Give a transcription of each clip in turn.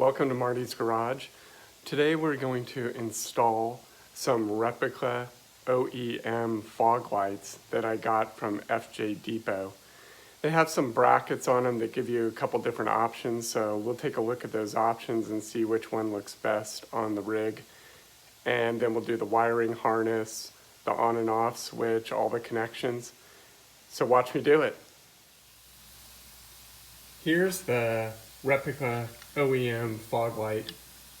welcome to Marty's Garage. Today we're going to install some Replica OEM fog lights that I got from FJ40. They have some brackets on them that give you a couple different options, so we'll take a look at those options and see which one looks best on the rig. And then we'll do the wiring harness, the on and off switch, all the connections. So watch me do it. Here's the Replica OEM fog light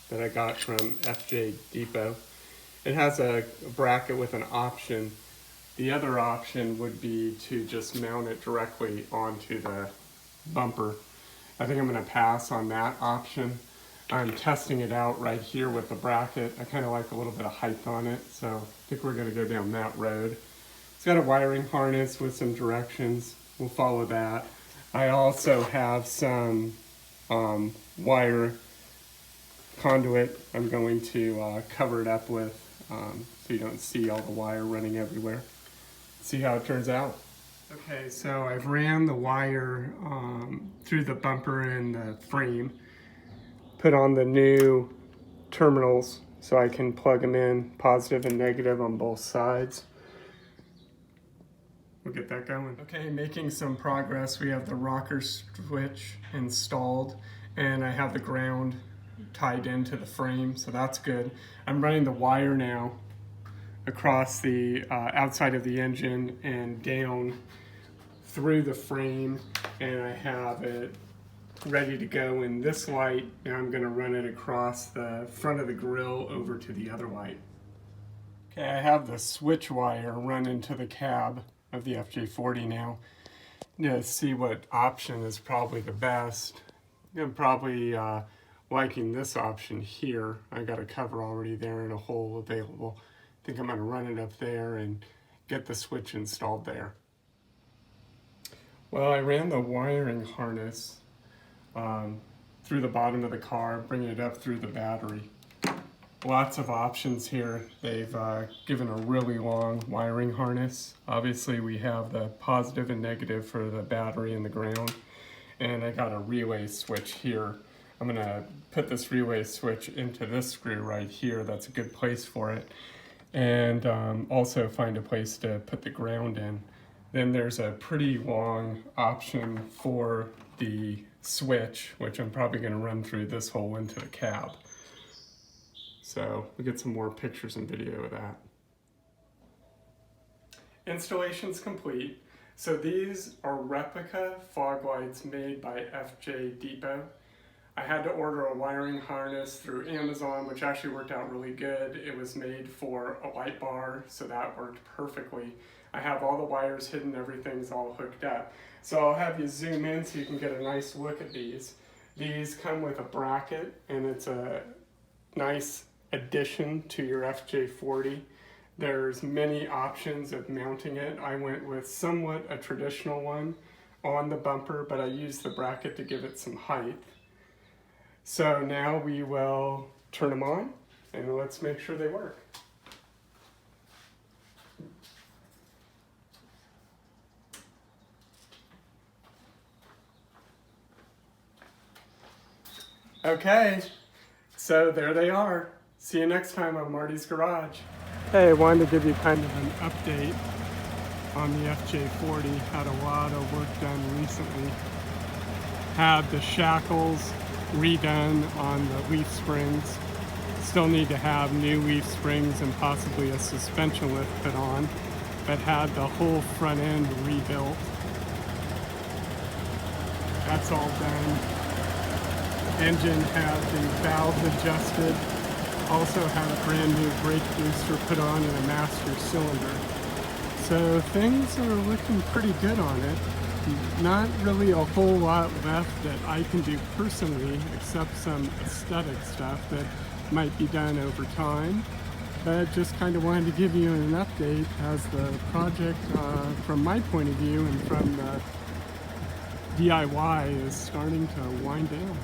that I got from FJ40. It has a bracket with an option. The other option would be to just mount it directly onto the bumper. I think I'm going to pass on that option. I'm testing it out right here with the bracket. I kind of like a little bit of height on it, so I think we're going to go down that road. It's got a wiring harness with some directions. We'll follow that. I also have some wire conduit I'm going to cover it up with so you don't see all the wire running everywhere. See how it turns out. Okay, so I've ran the wire through the bumper and the frame, put on the new terminals so I can plug them in, positive and negative on both sides. We'll get that going. Okay, making some progress. We have the rocker switch installed and I have the ground tied into the frame, so that's good. I'm running the wire now across the outside of the engine and down through the frame, and I have it ready to go in this light. Now I'm going to run it across the front of the grill over to the other light. Okay, I have the switch wire run into the cab of the FJ40 now to see what option is probably the best. I'm probably liking this option here. I got a cover already there and a hole available. I think I'm going to run it up there and get the switch installed there. Well, I ran the wiring harness through the bottom of the car, bringing it up through the battery. Lots of options here. They've given a really long wiring harness. Obviously we have the positive and negative for the battery and the ground. And I got a relay switch here. I'm going to put this relay switch into this screw right here. That's a good place for it. And also find a place to put the ground in. Then there's a pretty long option for the switch, which I'm probably going to run through this hole into the cab. So we'll get some more pictures and video of that. Installation's complete. So these are Replica fog lights made by FJ40. I had to order a wiring harness through Amazon, which actually worked out really good. It was made for a light bar, so that worked perfectly. I have all the wires hidden, everything's all hooked up. So I'll have you zoom in so you can get a nice look at these. These come with a bracket, and it's a nice addition to your FJ40. There's many options of mounting it. I went with somewhat a traditional one on the bumper, but I used the bracket to give it some height. So now we will turn them on and let's make sure they work. Okay, so there they are. See you next time on Marty's Garage. Hey, I wanted to give you kind of an update on the FJ40. Had a lot of work done recently. Had the shackles redone on the leaf springs. Still need to have new leaf springs and possibly a suspension lift put on, but had the whole front end rebuilt. That's all done. Engine had the valves adjusted. Also had a brand new brake booster put on and a master cylinder. So things are looking pretty good on it. Not really a whole lot left that I can do personally, except some aesthetic stuff that might be done over time. But just kind of wanted to give you an update as the project, from my point of view and from the DIY, is starting to wind down.